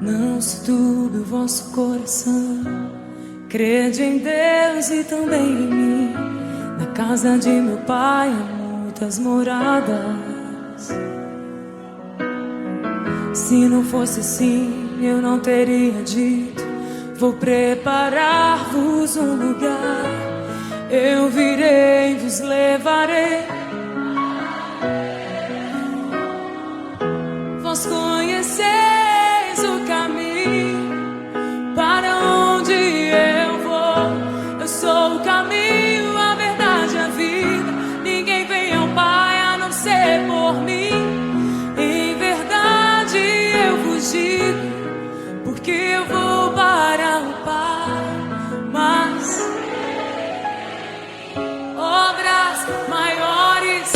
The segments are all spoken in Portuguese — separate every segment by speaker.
Speaker 1: Não se turbe o vosso coração, crede em Deus e também em mim. Na casa de meu pai há muitas moradas. Se não fosse assim, eu não teria dito: vou preparar-vos um lugar. Eu virei e vos levarei. Vós conheceis o caminho para onde eu vou. Eu sou o caminho, a verdade e a vida. Ninguém vem ao Pai a não ser por mim. Em verdade eu vos digo, porque eu vou para o Pai. Mas obras maiores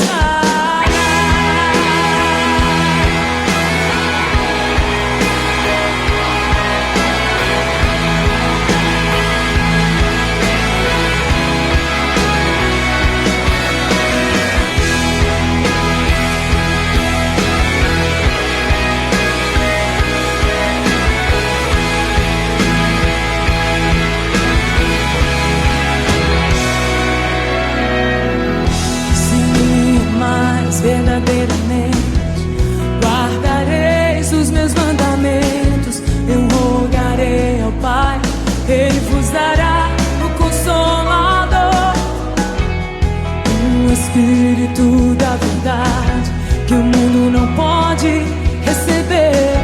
Speaker 1: verdadeiramente guardareis os meus mandamentos. Eu rogarei ao Pai, Ele vos dará o Consolador, o Espírito da verdade, que o mundo não pode receber,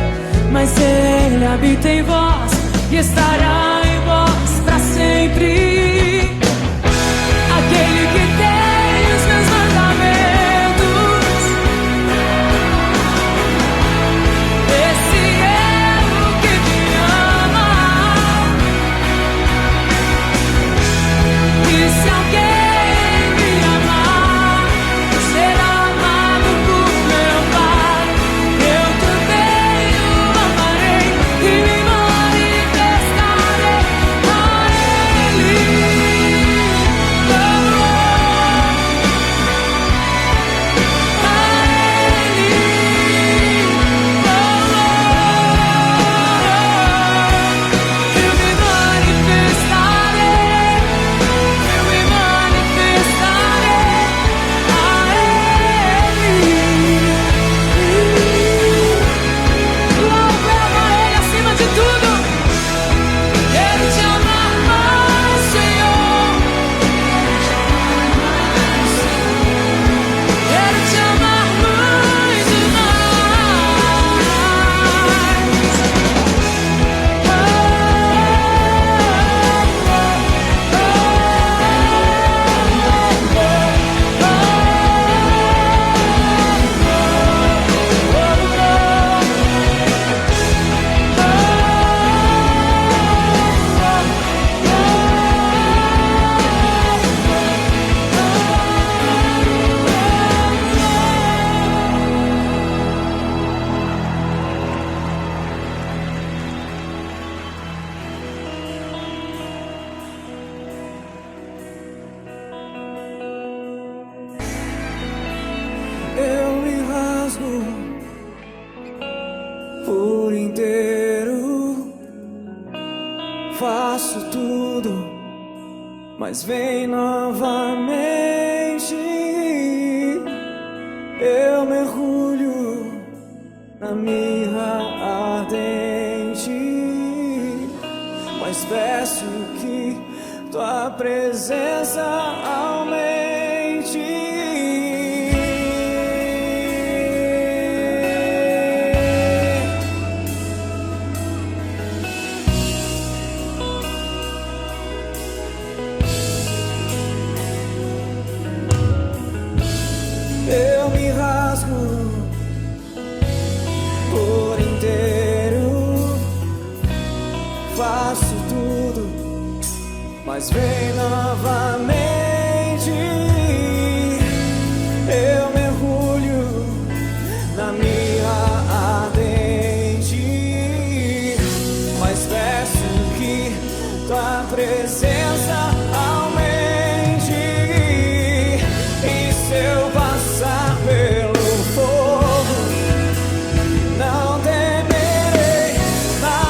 Speaker 1: mas Ele habita em vós e estará em vós para sempre. Aquele que tem os meus mandamentos, eu me rasgo por inteiro, faço tudo, mas vem novamente. Eu mergulho na mirra ardente, mas peço que tua presença aumente. Eu me rasgo por inteiro, faço tudo, mas vem novamente. Eu mergulho na mirra ardente, mas peço que tua presença aumente. E se eu passar pelo fogo, não temerei nada.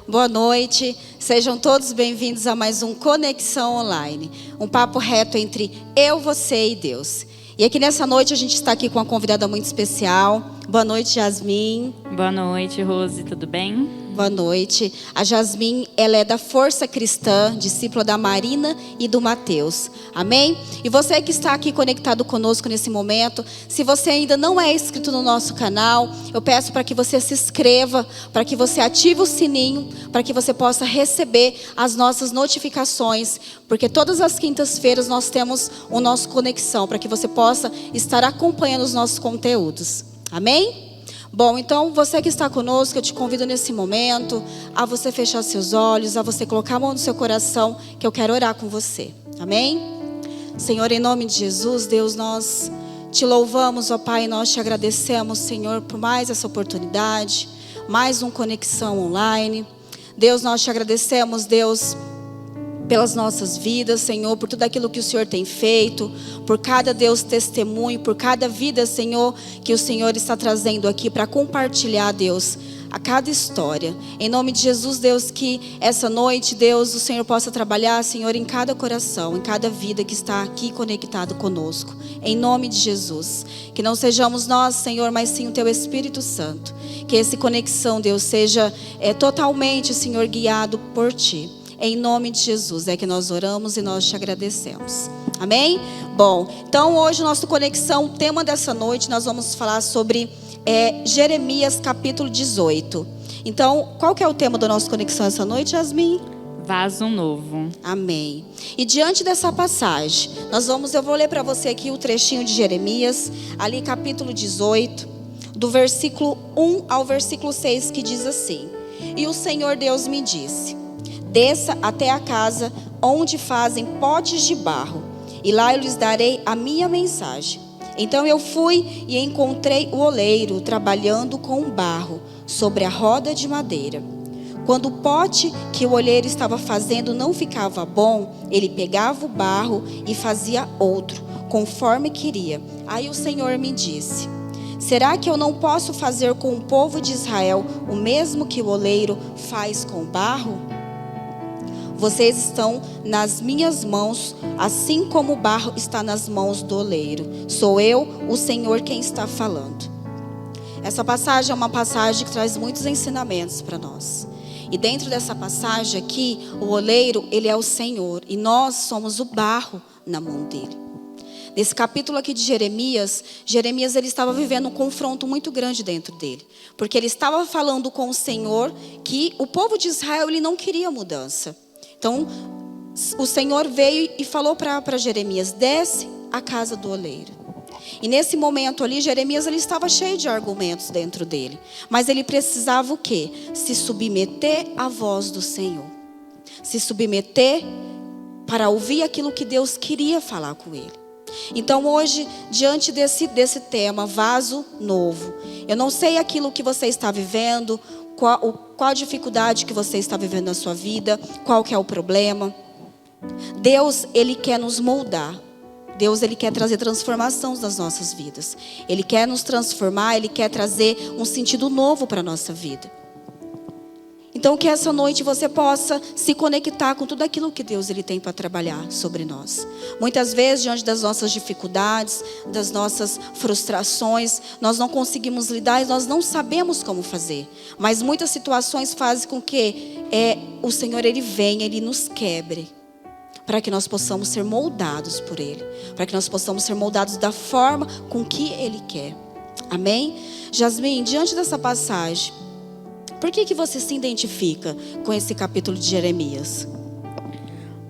Speaker 2: Boa noite, sejam todos bem-vindos a mais um Conexão Online. Um papo reto entre eu, você e Deus. E aqui nessa noite a gente está aqui com uma convidada muito especial. Boa noite, Yasmin.
Speaker 3: Boa noite, Rose, tudo bem?
Speaker 2: Boa noite. A Yasmin, ela é da Força Cristã, discípula da Marina e do Mateus. Amém? E você que está aqui conectado conosco nesse momento, se você ainda não é inscrito no nosso canal, eu peço para que você se inscreva, para que você ative o sininho, para que você possa receber as nossas notificações, porque todas as quintas-feiras nós temos o nosso Conexão, para que você possa estar acompanhando os nossos conteúdos. Amém? Bom, então você que está conosco, eu te convido nesse momento a você fechar seus olhos, a você colocar a mão no seu coração, que eu quero orar com você. Amém? Senhor, em nome de Jesus, Deus, nós te louvamos, ó Pai, nós te agradecemos, Senhor, por mais essa oportunidade, mais um Conexão Online. Deus, nós te agradecemos, Deus, pelas nossas vidas, Senhor, por tudo aquilo que o Senhor tem feito, por cada, Deus, testemunho, por cada vida, Senhor, que o Senhor está trazendo aqui para compartilhar, Deus, a cada história. Em nome de Jesus, Deus, que essa noite, Deus, o Senhor possa trabalhar, Senhor, em cada coração, em cada vida que está aqui conectado conosco. Em nome de Jesus. Que não sejamos nós, Senhor, mas sim o Teu Espírito Santo. Que essa conexão, Deus, seja totalmente, Senhor, guiado por Ti. Em nome de Jesus é que nós oramos e nós te agradecemos. Amém? Bom, então hoje o nosso Conexão, o tema dessa noite, nós vamos falar sobre Jeremias capítulo 18. Então, qual que é o tema da nossa Conexão essa noite, Yasmin?
Speaker 3: Vaso novo.
Speaker 2: Amém. E diante dessa passagem, eu vou ler para você aqui o trechinho de Jeremias, ali capítulo 18, do versículo 1 ao versículo 6, que diz assim: E o Senhor Deus me disse: Desça até a casa onde fazem potes de barro, e lá eu lhes darei a minha mensagem. Então eu fui e encontrei o oleiro trabalhando com o barro sobre a roda de madeira. Quando o pote que o oleiro estava fazendo não ficava bom, ele pegava o barro e fazia outro, conforme queria. Aí o Senhor me disse: Será que eu não posso fazer com o povo de Israel o mesmo que o oleiro faz com o barro? Vocês estão nas minhas mãos, assim como o barro está nas mãos do oleiro. Sou eu, o Senhor, quem está falando. Essa passagem é uma passagem que traz muitos ensinamentos para nós. E dentro dessa passagem aqui, o oleiro, ele é o Senhor. E nós somos o barro na mão dele. Nesse capítulo aqui de Jeremias, ele estava vivendo um confronto muito grande dentro dele. Porque ele estava falando com o Senhor que o povo de Israel, ele não queria mudança. Então, o Senhor veio e falou para Jeremias: desce à casa do oleiro. E nesse momento ali, Jeremias ele estava cheio de argumentos dentro dele. Mas ele precisava o quê? Se submeter à voz do Senhor. Se submeter para ouvir aquilo que Deus queria falar com ele. Então hoje, diante desse tema, vaso novo. Eu não sei aquilo que você está vivendo, qual a dificuldade que você está vivendo na sua vida, qual que é o problema. Deus, Ele quer nos moldar. Deus, Ele quer trazer transformação nas nossas vidas. Ele quer nos transformar, Ele quer trazer um sentido novo para a nossa vida. Então que essa noite você possa se conectar com tudo aquilo que Deus ele tem para trabalhar sobre nós. Muitas vezes, diante das nossas dificuldades, das nossas frustrações, nós não conseguimos lidar e nós não sabemos como fazer. Mas muitas situações fazem com que o Senhor ele venha, ele nos quebre. Para que nós possamos ser moldados por Ele. Para que nós possamos ser moldados da forma com que Ele quer. Amém? Yasmin, diante dessa passagem, por que você se identifica com esse capítulo de Jeremias?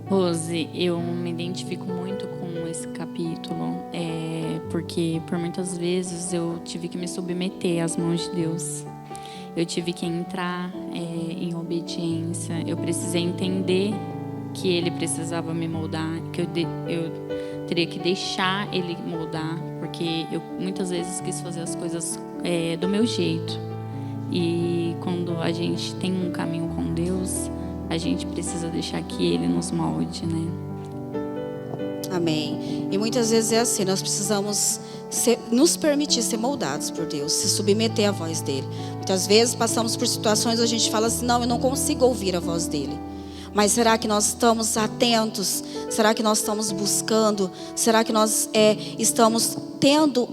Speaker 3: Rose, eu me identifico muito com esse capítulo, porque por muitas vezes eu tive que me submeter às mãos de Deus. Eu tive que entrar em obediência. Eu precisei entender que Ele precisava me moldar, que eu teria que deixar Ele moldar, porque eu muitas vezes quis fazer as coisas do meu jeito. E quando a gente tem um caminho com Deus, a gente precisa deixar que Ele nos molde, né?
Speaker 2: Amém. E muitas vezes é assim, nós precisamos nos permitir ser moldados por Deus, se submeter à voz dele. Muitas vezes passamos por situações onde a gente fala assim: não, eu não consigo ouvir a voz dele. Mas será que nós estamos atentos? Será que nós estamos buscando? Será que nós estamos tendo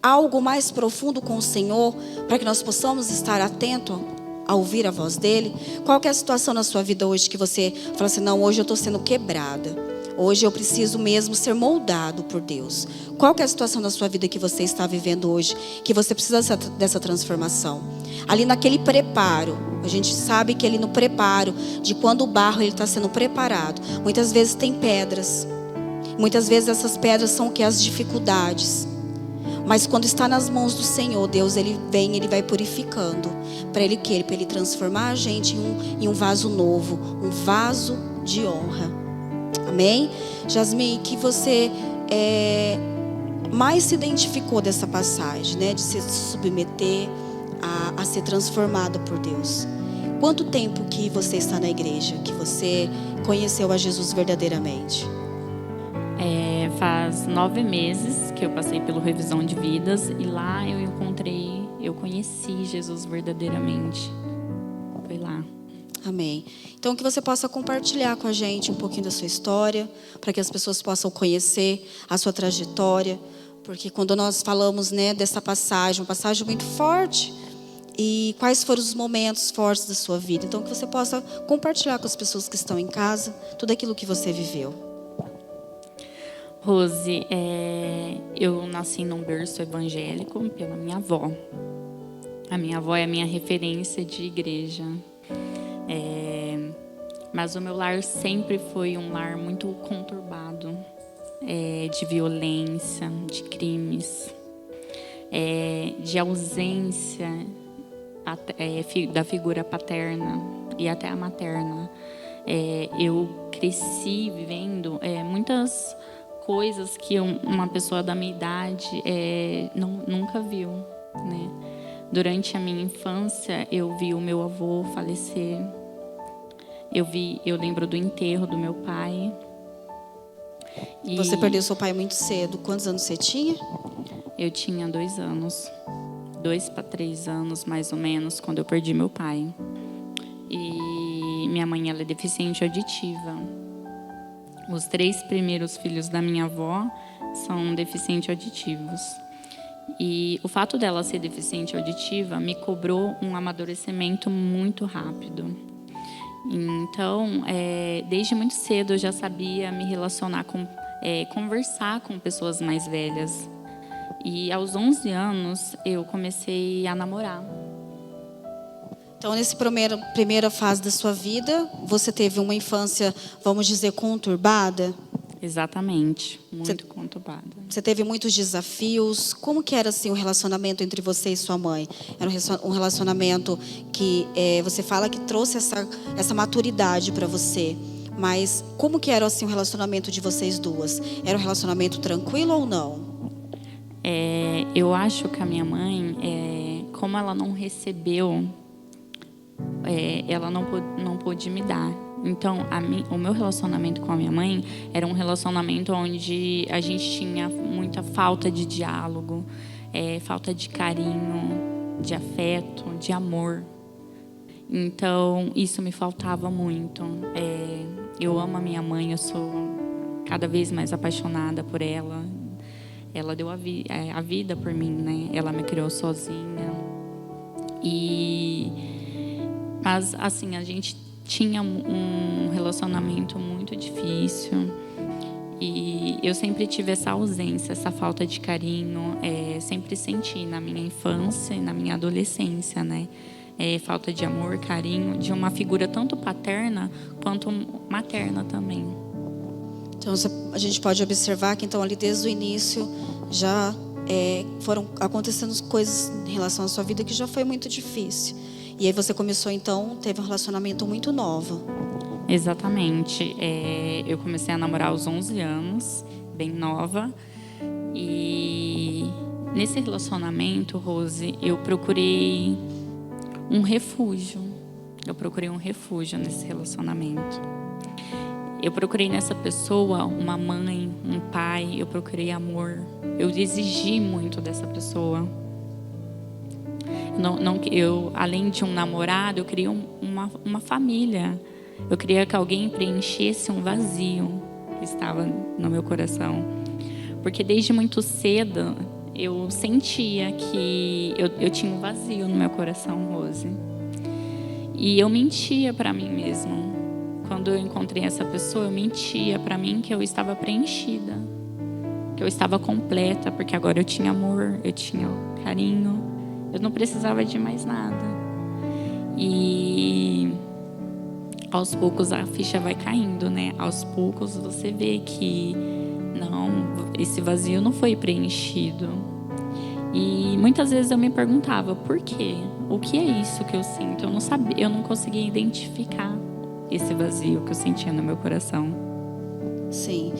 Speaker 2: algo mais profundo com o Senhor, para que nós possamos estar atentos a ouvir a voz dele? Qual que é a situação na sua vida hoje que você fala assim: não, hoje eu estou sendo quebrada, hoje eu preciso mesmo ser moldado por Deus? Qual que é a situação na sua vida que você está vivendo hoje, que você precisa dessa transformação? Ali naquele preparo, a gente sabe que ali no preparo, de quando o barro está sendo preparado, muitas vezes tem pedras. Muitas vezes essas pedras são o que? As dificuldades. Mas quando está nas mãos do Senhor, Deus, ele vem, ele vai purificando. Para ele que? Para ele transformar a gente em um vaso novo, um vaso de honra. Amém? Jasmine, que você mais se identificou dessa passagem, né? De se submeter a ser transformada por Deus. Quanto tempo que você está na igreja, que você conheceu a Jesus verdadeiramente?
Speaker 3: Faz 9 meses que eu passei pelo Revisão de Vidas, e lá eu conheci Jesus verdadeiramente. Foi lá.
Speaker 2: Amém. Então que você possa compartilhar com a gente um pouquinho da sua história, para que as pessoas possam conhecer a sua trajetória, porque quando nós falamos, né, dessa passagem, uma passagem muito forte, e quais foram os momentos fortes da sua vida. Então que você possa compartilhar com as pessoas que estão em casa tudo aquilo que você viveu.
Speaker 3: Rose, eu nasci num berço evangélico pela minha avó. A minha avó é a minha referência de igreja. Mas o meu lar sempre foi um lar muito conturbado, de violência, de crimes, de ausência da figura paterna e até a materna. Eu cresci vivendo muitas coisas que uma pessoa da minha idade nunca viu, né? Durante a minha infância, eu vi o meu avô falecer. Eu lembro do enterro do meu pai.
Speaker 2: Você perdeu seu pai muito cedo. Quantos anos você tinha?
Speaker 3: Eu tinha 2 anos. 2 para 3 anos, mais ou menos, quando eu perdi meu pai. E minha mãe, ela é deficiente auditiva. Os 3 primeiros filhos da minha avó são deficientes auditivos. E o fato dela ser deficiente auditiva me cobrou um amadurecimento muito rápido. Então, desde muito cedo eu já sabia me relacionar conversar com pessoas mais velhas. E aos 11 anos eu comecei a namorar.
Speaker 2: Então, nessa primeira fase da sua vida, você teve uma infância, vamos dizer, conturbada?
Speaker 3: Exatamente, muito conturbada.
Speaker 2: Você teve muitos desafios. Como que era assim o relacionamento entre você e sua mãe? Era um relacionamento que você fala que trouxe essa maturidade para você. Mas como que era assim o relacionamento de vocês duas? Era um relacionamento tranquilo ou não?
Speaker 3: Eu acho que a minha mãe, como ela não recebeu, ela não pôde me dar. Então, o meu relacionamento com a minha mãe era um relacionamento onde a gente tinha muita falta de diálogo, falta de carinho, de afeto, de amor. Então, isso me faltava muito. Eu amo a minha mãe, eu sou cada vez mais apaixonada por ela. Ela deu a vida por mim, né? Ela me criou sozinha. Mas, assim, a gente tinha um relacionamento muito difícil. E eu sempre tive essa ausência, essa falta de carinho. Sempre senti na minha infância e na minha adolescência, né? Falta de amor, carinho, de uma figura tanto paterna quanto materna também.
Speaker 2: Então, a gente pode observar que então ali desde o início já foram acontecendo coisas em relação à sua vida que já foi muito difícil. E aí você começou então, teve um relacionamento muito novo.
Speaker 3: Exatamente. Eu comecei a namorar aos 11 anos, bem nova. E nesse relacionamento, Rose, eu procurei um refúgio. Eu procurei um refúgio nesse relacionamento. Eu procurei nessa pessoa uma mãe, um pai. Eu procurei amor. Eu exigi muito dessa pessoa. Eu, além de um namorado, eu queria uma família. Eu queria que alguém preenchesse um vazio que estava no meu coração. Porque desde muito cedo eu sentia que eu tinha um vazio no meu coração, Rose. E eu mentia para mim mesma. Quando eu encontrei essa pessoa, eu mentia para mim que eu estava preenchida, que eu estava completa, porque agora eu tinha amor, eu tinha carinho, eu não precisava de mais nada. E aos poucos a ficha vai caindo, né? Aos poucos você vê que não, esse vazio não foi preenchido. E muitas vezes eu me perguntava, por quê? O que é isso que eu sinto? Eu não sabia, eu não conseguia identificar esse vazio que eu sentia no meu coração.
Speaker 2: Sim.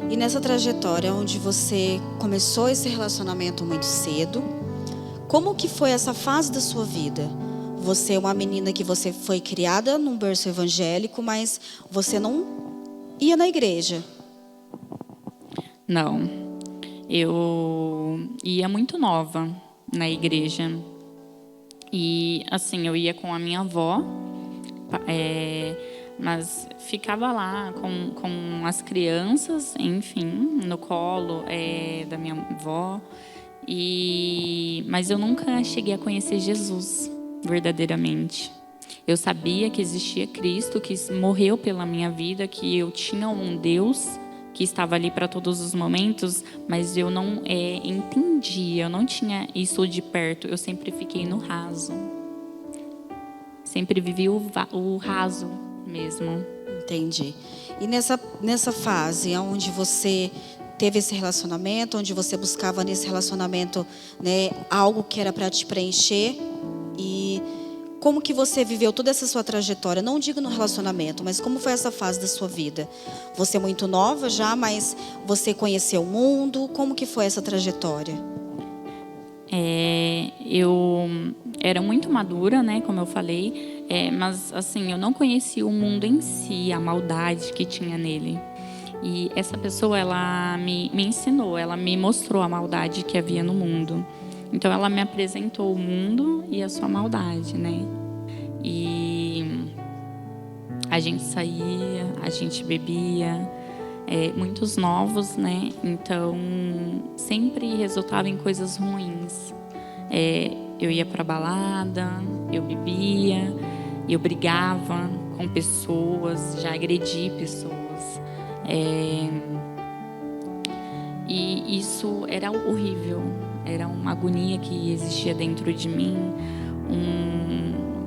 Speaker 2: E nessa trajetória onde você começou esse relacionamento muito cedo, como que foi essa fase da sua vida? Você é uma menina que você foi criada num berço evangélico, mas você não ia na igreja.
Speaker 3: Não. Eu ia muito nova na igreja. E assim, eu ia com a minha avó, mas ficava lá com as crianças, enfim, no colo da minha avó. Mas eu nunca cheguei a conhecer Jesus verdadeiramente. Eu sabia que existia Cristo, que morreu pela minha vida, que eu tinha um Deus que estava ali para todos os momentos, mas eu não entendia, eu não tinha isso de perto. Eu sempre fiquei no raso. Sempre vivi o raso mesmo.
Speaker 2: Entendi. E nessa fase onde você teve esse relacionamento, onde você buscava nesse relacionamento, né, algo que era para te preencher, e como que você viveu toda essa sua trajetória? Não digo no relacionamento, mas como foi essa fase da sua vida? Você é muito nova já, mas você conheceu o mundo? Como que foi essa trajetória?
Speaker 3: Eu era muito madura, né, como eu falei, mas assim, eu não conhecia o mundo em si, a maldade que tinha nele. E essa pessoa, ela me ensinou, ela me mostrou a maldade que havia no mundo. Então ela me apresentou o mundo e a sua maldade, né? E a gente saía, a gente bebia, muitos novos, né? Então sempre resultava em coisas ruins. Eu ia pra balada, eu bebia, eu brigava com pessoas, já agredi pessoas. E isso era horrível. Era uma agonia que existia dentro de mim,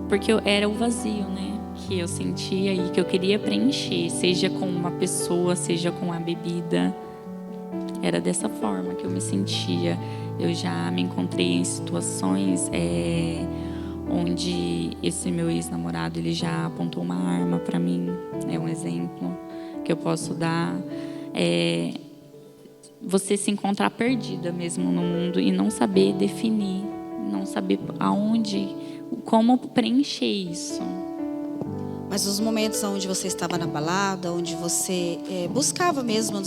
Speaker 3: porque era o vazio, né, que eu sentia e que eu queria preencher, seja com uma pessoa, seja com a bebida. Era dessa forma que eu me sentia. Eu já me encontrei em situações onde esse meu ex-namorado, ele já apontou uma arma para mim. É um exemplo que eu posso dar. Você se encontrar perdida mesmo no mundo e não saber definir, não saber aonde, como preencher isso.
Speaker 2: Mas os momentos onde você estava na balada, onde você buscava mesmo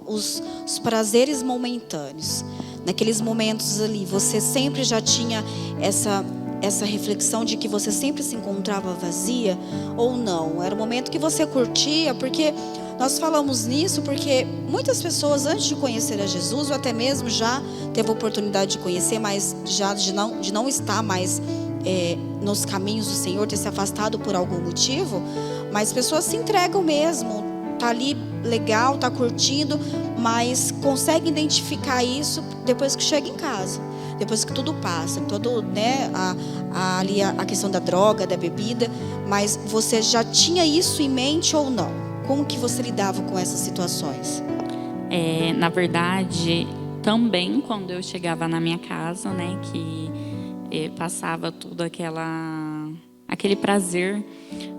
Speaker 2: os prazeres momentâneos, naqueles momentos ali, você sempre já tinha essa reflexão de que você sempre se encontrava vazia ou não? Era o momento que você curtia, porque nós falamos nisso porque muitas pessoas antes de conhecer a Jesus, ou até mesmo já teve a oportunidade de conhecer, mas já de não estar mais nos caminhos do Senhor, ter se afastado por algum motivo, mas pessoas se entregam mesmo, tá ali legal, tá curtindo, mas consegue identificar isso depois que chega em casa, depois que tudo passa, né, ali a questão da droga, da bebida. Mas você já tinha isso em mente ou não? Como que você lidava com essas situações?
Speaker 3: Na verdade, também quando eu chegava na minha casa, né, que passava tudo aquele prazer,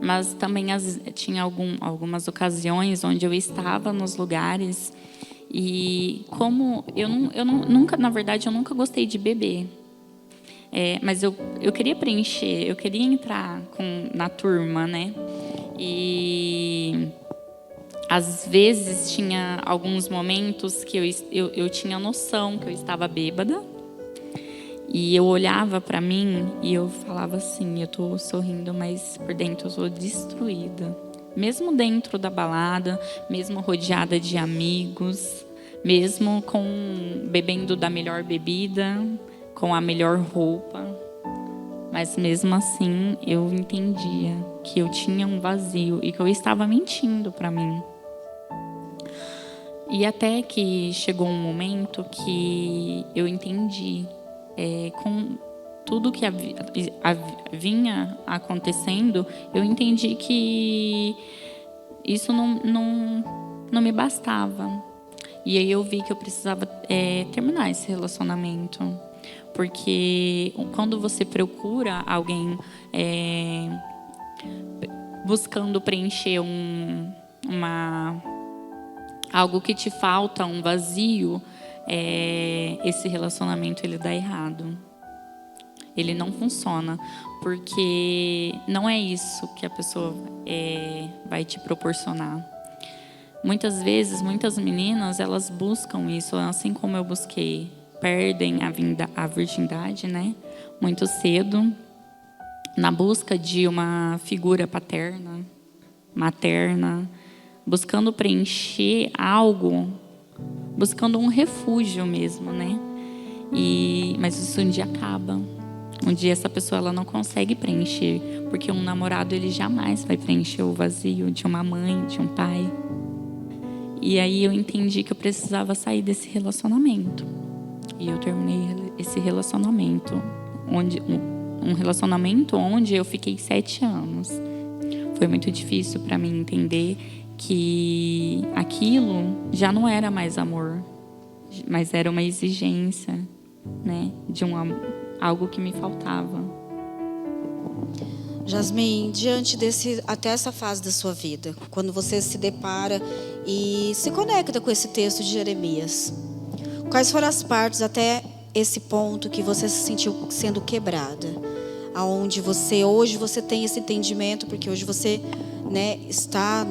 Speaker 3: mas também tinha algumas ocasiões onde eu estava nos lugares e como eu nunca, na verdade, eu nunca gostei de beber. Mas eu queria preencher, eu queria entrar na turma, né? E às vezes tinha alguns momentos que eu tinha noção que eu estava bêbada. E eu olhava para mim e eu falava assim, eu tô sorrindo, mas por dentro eu sou destruída. Mesmo dentro da balada, mesmo rodeada de amigos, mesmo bebendo da melhor bebida, com a melhor roupa. Mas mesmo assim, eu entendia que eu tinha um vazio e que eu estava mentindo para mim. E até que chegou um momento que eu entendi, com tudo que vinha acontecendo, eu entendi que isso não me bastava. E aí eu vi que eu precisava terminar esse relacionamento. Porque quando você procura alguém buscando preencher algo que te falta, um vazio, esse relacionamento ele dá errado. Ele não funciona, porque não é isso que a pessoa vai te proporcionar. Muitas vezes, muitas meninas, elas buscam isso, assim como eu busquei. Perdem a virgindade, né? Muito cedo, na busca de uma figura paterna, materna, buscando preencher algo, buscando um refúgio mesmo, né? Mas isso um dia acaba. Um dia essa pessoa ela não consegue preencher, porque um namorado ele jamais vai preencher o vazio de uma mãe, de um pai. E aí eu entendi que eu precisava sair desse relacionamento. E eu terminei esse relacionamento, um relacionamento onde eu fiquei 7 anos. Foi muito difícil para mim entender que aquilo já não era mais amor, mas era uma exigência, né, de algo que me faltava.
Speaker 2: Jasmin, diante até essa fase da sua vida, quando você se depara e se conecta com esse texto de Jeremias, quais foram as partes até esse ponto que você se sentiu sendo quebrada? Aonde hoje você tem esse entendimento, porque hoje você, né, está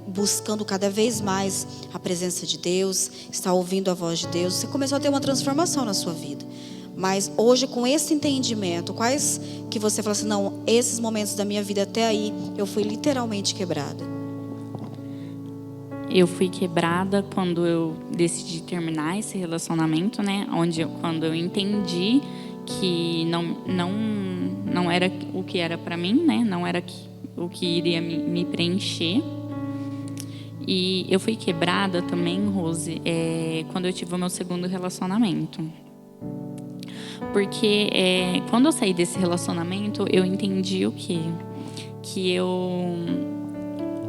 Speaker 2: buscando cada vez mais a presença de Deus, está ouvindo a voz de Deus, você começou a ter uma transformação na sua vida. Mas hoje, com esse entendimento, quais que você fala assim, não, esses momentos da minha vida até aí, eu fui literalmente quebrada?
Speaker 3: Eu fui quebrada quando eu decidi terminar esse relacionamento, né? Quando eu entendi que não era o que era para mim, né? Não era o que iria me preencher. E eu fui quebrada também, Rose, quando eu tive o meu segundo relacionamento. Porque quando eu saí desse relacionamento, eu entendi o quê? Que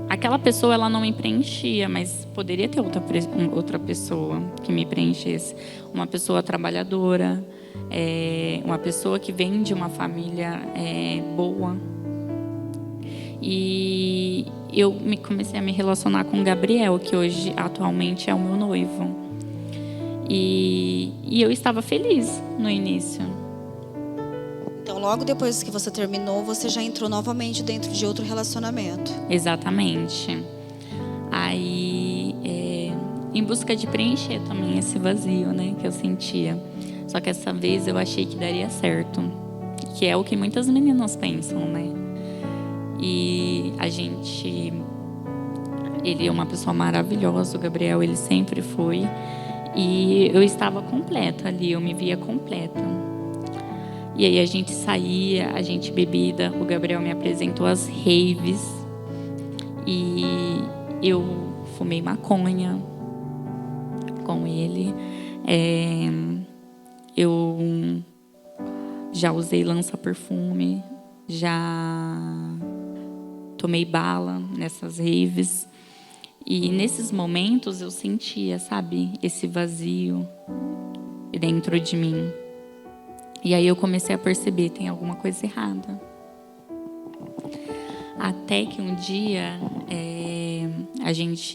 Speaker 3: aquela pessoa ela não me preenchia, mas poderia ter outra pessoa que me preenchesse. Uma pessoa trabalhadora, uma pessoa que vem de uma família boa. E eu comecei a me relacionar com o Gabriel, que hoje atualmente é o meu noivo. E eu estava feliz no início.
Speaker 2: Então, logo depois que você terminou, você já entrou novamente dentro de outro relacionamento.
Speaker 3: Exatamente. Aí, em busca de preencher também esse vazio, né, que eu sentia. Só que essa vez eu achei que daria certo. Que é o que muitas meninas pensam, né? E ele é uma pessoa maravilhosa, o Gabriel, ele sempre foi. E eu estava completa ali, eu me via completa. E aí a gente saía, a gente bebida, o Gabriel me apresentou as raves. E eu fumei maconha com ele. Eu já usei lança-perfume, já tomei bala nessas raves. E nesses momentos eu sentia, sabe, esse vazio dentro de mim. E aí eu comecei a perceber, tem alguma coisa errada. Até que um dia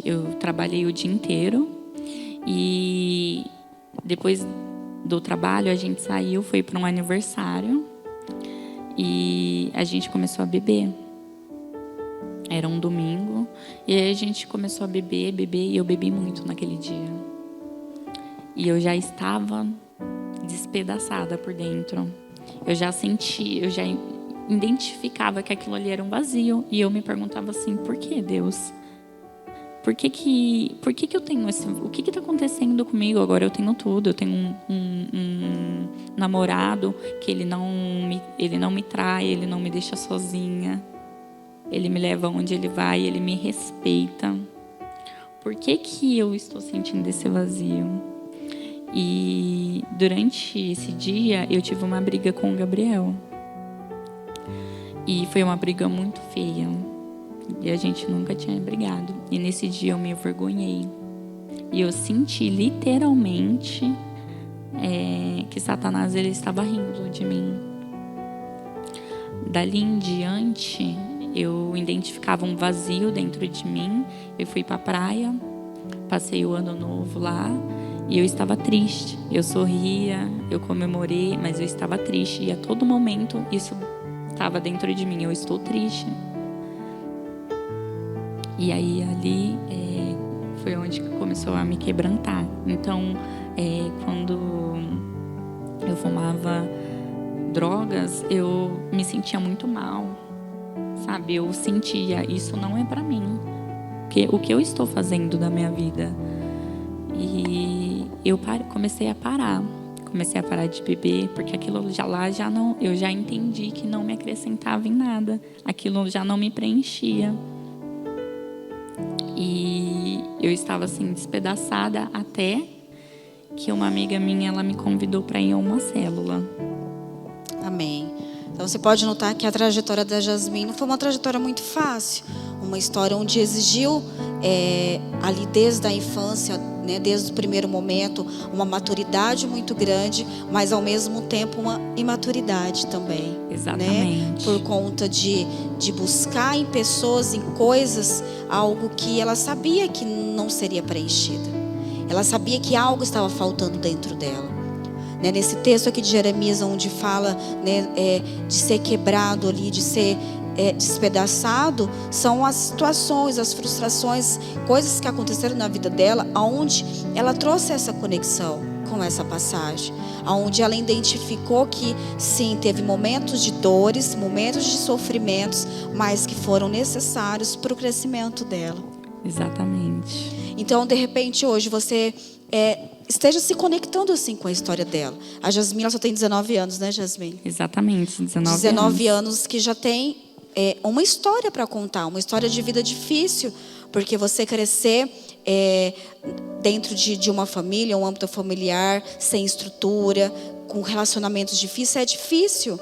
Speaker 3: eu trabalhei o dia inteiro e depois do trabalho a gente saiu, foi para um aniversário e a gente começou a beber. Era um domingo E aí a gente começou a beber, e eu bebi muito naquele dia. E eu já estava despedaçada por dentro. Eu já identificava que aquilo ali era um vazio. E eu me perguntava assim, por que, Deus? Por que eu tenho esse... O que está acontecendo comigo? Agora eu tenho tudo. Eu tenho um namorado que ele não me trai, ele não me deixa sozinha. Ele me leva onde ele vai, ele me respeita. Por que eu estou sentindo esse vazio? E durante esse dia eu tive uma briga com o Gabriel. E foi uma briga muito feia. E a gente nunca tinha brigado. E nesse dia eu me envergonhei. E eu senti literalmente que Satanás ele estava rindo de mim. Dali em diante, eu identificava um vazio dentro de mim. Eu fui para a praia, passei o ano novo lá. E eu estava triste. Eu sorria, eu comemorei, mas eu estava triste. E a todo momento isso estava dentro de mim. Eu estou triste. E aí ali foi onde começou a me quebrantar. Então, quando eu fumava drogas, eu me sentia muito mal, sabe? Eu sentia, isso não é pra mim. O que eu estou fazendo da minha vida? E eu comecei a parar. Comecei a parar de beber, porque aquilo eu já entendi que não me acrescentava em nada. Aquilo já não me preenchia. E eu estava assim despedaçada até que uma amiga minha ela me convidou para ir a uma célula.
Speaker 2: Amém. Então você pode notar que a trajetória da Jasmine não foi uma trajetória muito fácil. Uma história onde exigiu ali desde a infância, né, desde o primeiro momento, uma maturidade muito grande, mas ao mesmo tempo uma imaturidade também.
Speaker 3: Exatamente.
Speaker 2: Né? Por conta de buscar em pessoas, em coisas, algo que ela sabia que não seria preenchida. Ela sabia que algo estava faltando dentro dela. Né? Nesse texto aqui de Jeremias, onde fala, né, de ser quebrado ali, de ser despedaçado, são as situações, as frustrações, coisas que aconteceram na vida dela, onde ela trouxe essa conexão com essa passagem, onde ela identificou que sim, teve momentos de dores, momentos de sofrimentos, mas que foram necessários para o crescimento dela.
Speaker 3: Exatamente.
Speaker 2: Então, de repente, hoje você esteja se conectando assim com a história dela. A Jasmine, ela só tem 19 anos, né, Jasmine?
Speaker 3: Exatamente,
Speaker 2: 19 anos que já tem uma história para contar, uma história de vida difícil, porque você crescer dentro de uma família, um âmbito familiar, sem estrutura, com relacionamentos difíceis, é difícil.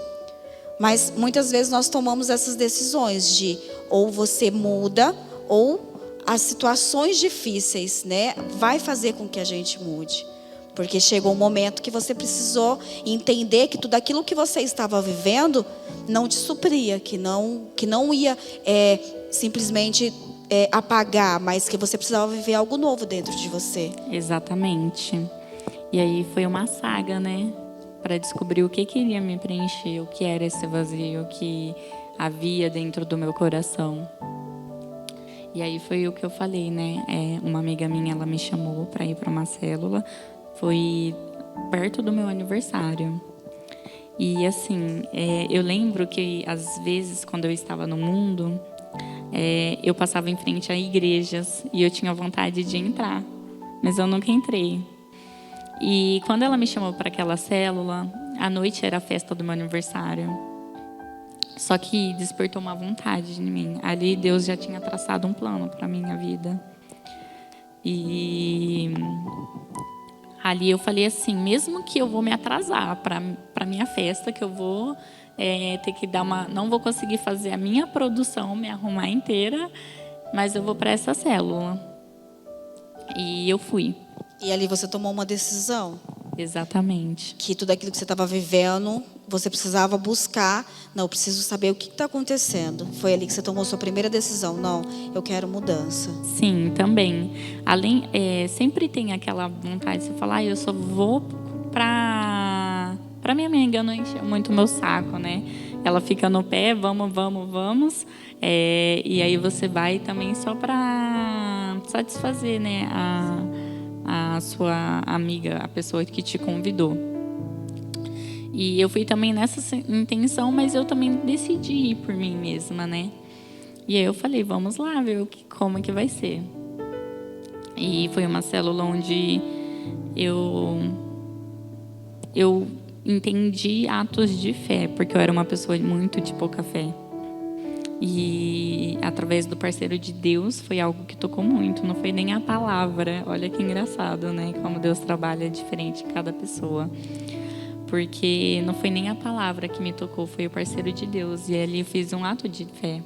Speaker 2: Mas muitas vezes nós tomamos essas decisões de ou você muda, ou as situações difíceis, né, vai fazer com que a gente mude. Porque chegou um momento que você precisou entender que tudo aquilo que você estava vivendo não te supria, que não ia simplesmente apagar, mas que você precisava viver algo novo dentro de você.
Speaker 3: Exatamente. E aí foi uma saga, né? Para descobrir o que queria me preencher, o que era esse vazio que havia dentro do meu coração. E aí foi o que eu falei, né? Uma amiga minha, ela me chamou para ir para uma célula. Foi perto do meu aniversário. E assim, eu lembro que às vezes quando eu estava no mundo, eu passava em frente a igrejas e eu tinha vontade de entrar, mas eu nunca entrei. E quando ela me chamou para aquela célula, à noite era a festa do meu aniversário. Só que despertou uma vontade em mim. Ali Deus já tinha traçado um plano para minha vida. E ali eu falei assim, mesmo que eu vou me atrasar para minha festa, que eu vou ter que não vou conseguir fazer a minha produção, me arrumar inteira, mas eu vou para essa célula. E eu fui.
Speaker 2: E ali você tomou uma decisão.
Speaker 3: Exatamente.
Speaker 2: Que tudo aquilo que você estava vivendo, você precisava buscar. Não, eu preciso saber o que está acontecendo. Foi ali que você tomou sua primeira decisão. Não, eu quero mudança.
Speaker 3: Sim, também. Sempre tem aquela vontade de você falar, eu só vou para minha amiga não encher muito o meu saco, né? ela fica no pé, vamos, vamos, vamos. E aí você vai também só para satisfazer, né, a sua amiga, a pessoa que te convidou. E eu fui também nessa intenção, mas eu também decidi ir por mim mesma, né? E aí eu falei, vamos lá ver como que vai ser. E foi uma célula onde eu entendi atos de fé, porque eu era uma pessoa muito de pouca fé. E através do parceiro de Deus foi algo que tocou muito, não foi nem a palavra. Olha que engraçado, né? Como Deus trabalha diferente em cada pessoa. Porque não foi nem a palavra que me tocou, foi o parceiro de Deus. E ali eu fiz um ato de fé.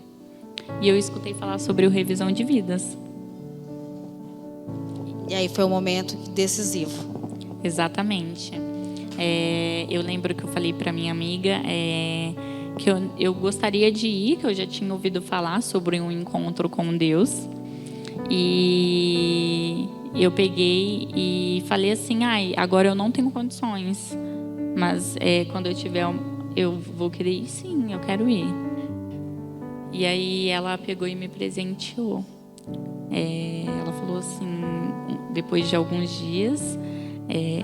Speaker 3: E eu escutei falar sobre o revisão de vidas.
Speaker 2: E aí foi um momento decisivo.
Speaker 3: Exatamente. Eu lembro que eu falei para minha amiga que eu gostaria de ir, que eu já tinha ouvido falar sobre um encontro com Deus. E eu peguei e falei assim, agora eu não tenho condições, mas quando eu tiver, eu vou querer ir, sim, eu quero ir. E aí ela pegou e me presenteou. Ela falou assim, depois de alguns dias,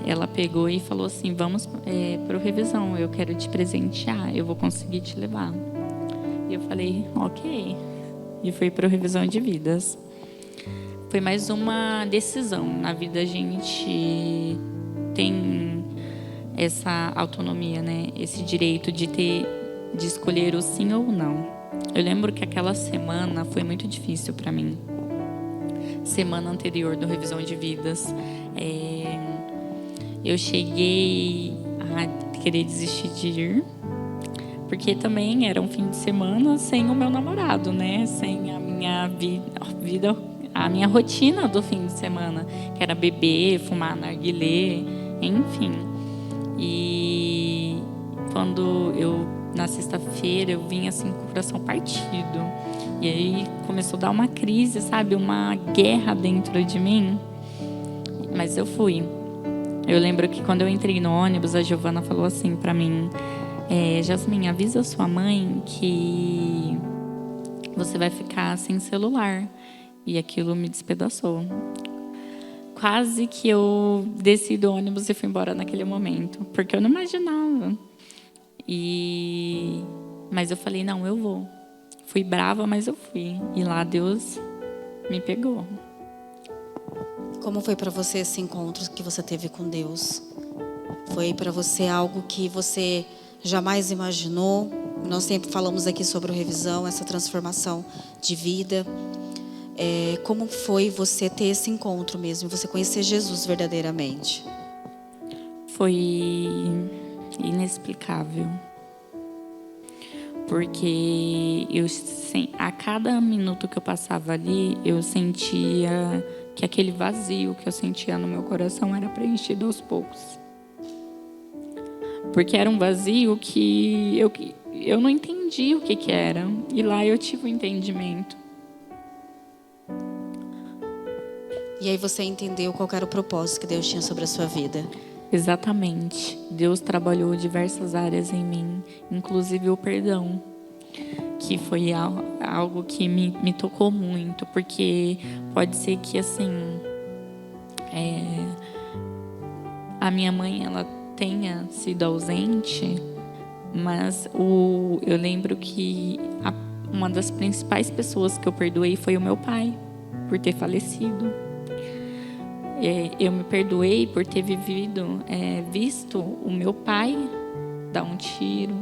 Speaker 3: ela pegou e falou assim, vamos para o revisão, eu quero te presentear, eu vou conseguir te levar. E eu falei, ok. E fui para o revisão de vidas. Foi mais uma decisão. Na vida a gente tem essa autonomia, né? Esse direito de escolher o sim ou não. Eu lembro que aquela semana foi muito difícil para mim. Semana anterior do revisão de vidas, eu cheguei a querer desistir de ir, porque também era um fim de semana sem o meu namorado, né? Sem a minha vida, a minha rotina do fim de semana, que era beber, fumar narguilé, enfim. E quando na sexta-feira, eu vim assim com o coração partido. E aí começou a dar uma crise, sabe? Uma guerra dentro de mim. Mas eu fui. Eu lembro que quando eu entrei no ônibus, a Giovana falou assim pra mim, Jasmin, avisa a sua mãe que você vai ficar sem celular. E aquilo me despedaçou. Quase que eu desci do ônibus e fui embora naquele momento, porque eu não imaginava. Mas eu falei, não, eu vou. Fui brava, mas eu fui. E lá Deus me pegou.
Speaker 2: Como foi para você esse encontro que você teve com Deus? Foi para você algo que você jamais imaginou? Nós sempre falamos aqui sobre o revisão, essa transformação de vida. Como foi você ter esse encontro mesmo, você conhecer Jesus verdadeiramente?
Speaker 3: Foi inexplicável. Porque a cada minuto que eu passava ali, eu sentia que aquele vazio que eu sentia no meu coração era preenchido aos poucos. Porque era um vazio que eu não entendia o que era. E lá eu tive o entendimento.
Speaker 2: E aí você entendeu qual era o propósito que Deus tinha sobre a sua vida?
Speaker 3: Exatamente. Deus trabalhou diversas áreas em mim, inclusive o perdão, que foi algo que me tocou muito, porque pode ser que assim a minha mãe ela tenha sido ausente, mas eu lembro que uma das principais pessoas que eu perdoei foi o meu pai, por ter falecido. Eu me perdoei por ter visto o meu pai dar um tiro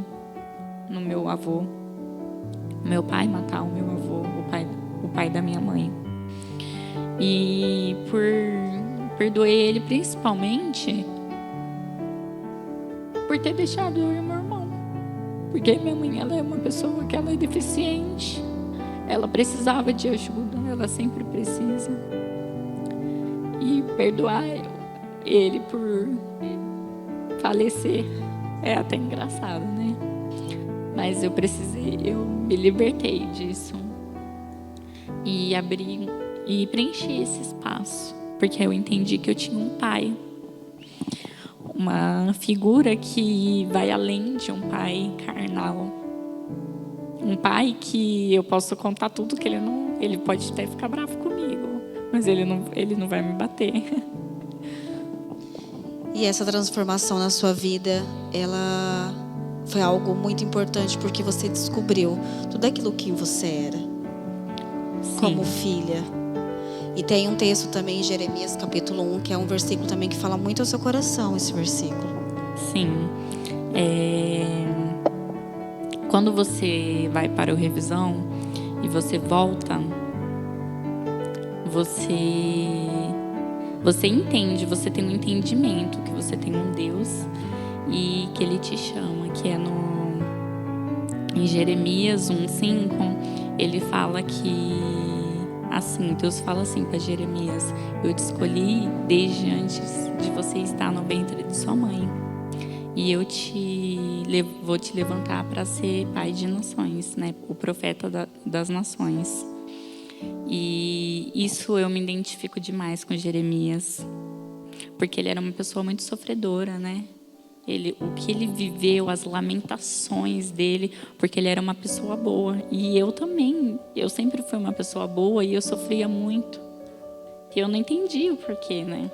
Speaker 3: no meu avô. Meu pai matar o meu avô, o pai da minha mãe. E perdoei ele principalmente por ter deixado eu e meu irmão. Porque minha mãe ela é uma pessoa que ela é deficiente. Ela precisava de ajuda, ela sempre precisa. E perdoar ele por falecer é até engraçado, né? Mas eu me libertei disso e abri e preenchi esse espaço, porque eu entendi que eu tinha um pai, uma figura que vai além de um pai carnal, um pai que eu posso contar tudo que ele pode até ficar bravo comigo, mas ele não vai me bater.
Speaker 2: E essa transformação na sua vida, ela foi algo muito importante porque você descobriu tudo aquilo que você era.
Speaker 3: Sim.
Speaker 2: Como filha. E tem um texto também em Jeremias capítulo 1, que é um versículo também que fala muito ao seu coração, esse versículo.
Speaker 3: Sim. Quando você vai para o revisão e você volta, você entende, você tem um entendimento que você tem um Deus e que Ele te chama, que é em Jeremias 1:5, ele fala que assim, Deus fala assim para Jeremias: eu te escolhi desde antes de você estar no ventre de sua mãe, e eu vou te levantar para ser pai de nações, né? O profeta das nações. E isso eu me identifico demais com Jeremias, porque ele era uma pessoa muito sofredora, né? O que ele viveu, as lamentações dele, porque ele era uma pessoa boa. E eu também, eu sempre fui uma pessoa boa e eu sofria muito. E eu não entendi o porquê, né?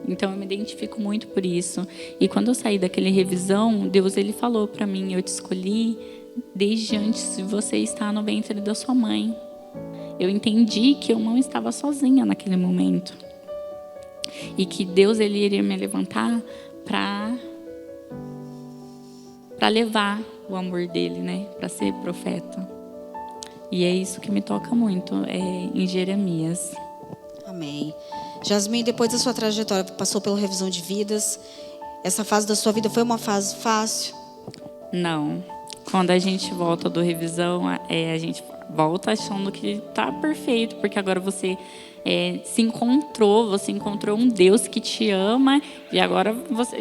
Speaker 3: Então eu me identifico muito por isso. E quando eu saí daquele revisão, Deus ele falou para mim: eu te escolhi desde antes de você estar no ventre da sua mãe. Eu entendi que eu não estava sozinha naquele momento. E que Deus ele iria me levantar para levar o amor dele, né? Para ser profeta. E é isso que me toca muito, em Jeremias.
Speaker 2: Amém. Jasmine, depois da sua trajetória, passou pela revisão de vidas. Essa fase da sua vida foi uma fase fácil?
Speaker 3: Não. Quando a gente volta do revisão, a gente volta achando que está perfeito, porque agora você você encontrou um Deus que te ama, e agora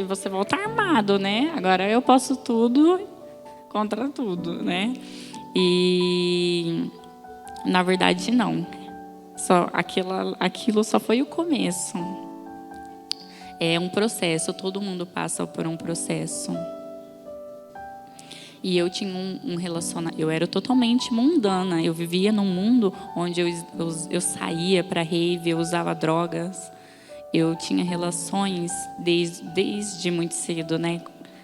Speaker 3: você volta armado, né? Agora eu posso tudo contra tudo, né? E na verdade não. Aquilo só foi o começo. É um processo, todo mundo passa por um processo. E eu tinha um relacionamento, eu era totalmente mundana. Eu vivia num mundo onde eu saía para rave, eu usava drogas. Eu tinha relações desde muito cedo, né,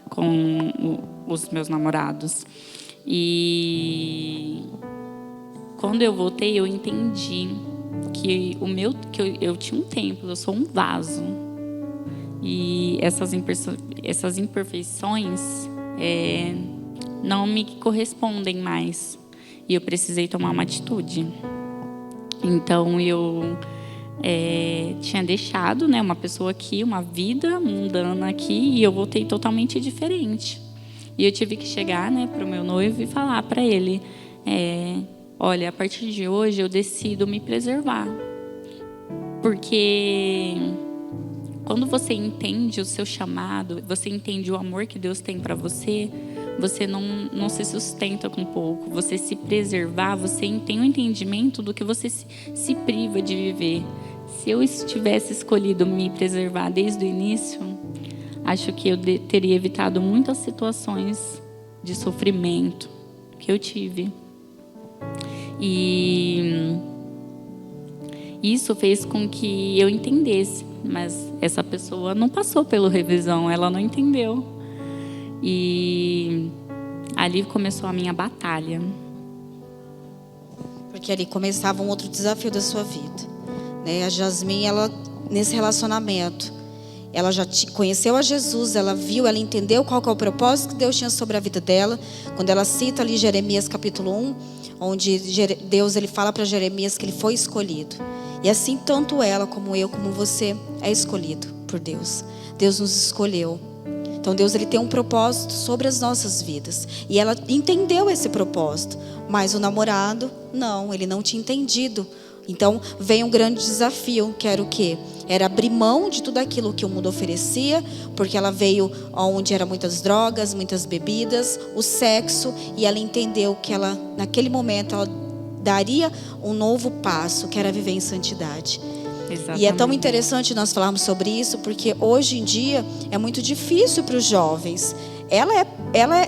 Speaker 3: com os meus namorados. E quando eu voltei, eu entendi que eu tinha um templo, eu sou um vaso. E essas imperfeições não me correspondem mais. E eu precisei tomar uma atitude. Então eu tinha deixado, né, uma pessoa aqui, uma vida mundana aqui, e eu voltei totalmente diferente. E eu tive que chegar, né, para o meu noivo e falar para ele: olha, a partir de hoje eu decido me preservar. Porque quando você entende o seu chamado, você entende o amor que Deus tem para você, você não se sustenta com pouco. Você se preservar, você tem um entendimento do que você se priva de viver. Se eu tivesse escolhido me preservar desde o início, acho que eu teria evitado muitas situações de sofrimento que eu tive. E isso fez com que eu entendesse. Mas essa pessoa não passou pela revisão, ela não entendeu. E ali começou a minha batalha.
Speaker 2: Porque ali começava um outro desafio da sua vida, né? A Jasmine, ela, nesse relacionamento, ela já conheceu a Jesus, ela viu, ela entendeu qual que é o propósito que Deus tinha sobre a vida dela. Quando ela cita ali Jeremias capítulo 1, onde Deus ele fala para Jeremias que ele foi escolhido. E assim, tanto ela como eu, como você, é escolhido por Deus. Deus nos escolheu. Então Deus ele tem um propósito sobre as nossas vidas. E ela entendeu esse propósito. Mas o namorado, não, ele não tinha entendido. Então veio um grande desafio, que era o quê? Era abrir mão de tudo aquilo que o mundo oferecia, porque ela veio onde eram muitas drogas, muitas bebidas, o sexo, e ela entendeu que ela, naquele momento, ela daria um novo passo, que era viver em santidade. Exatamente. E é tão interessante nós falarmos sobre isso, porque hoje em dia é muito difícil para os jovens ela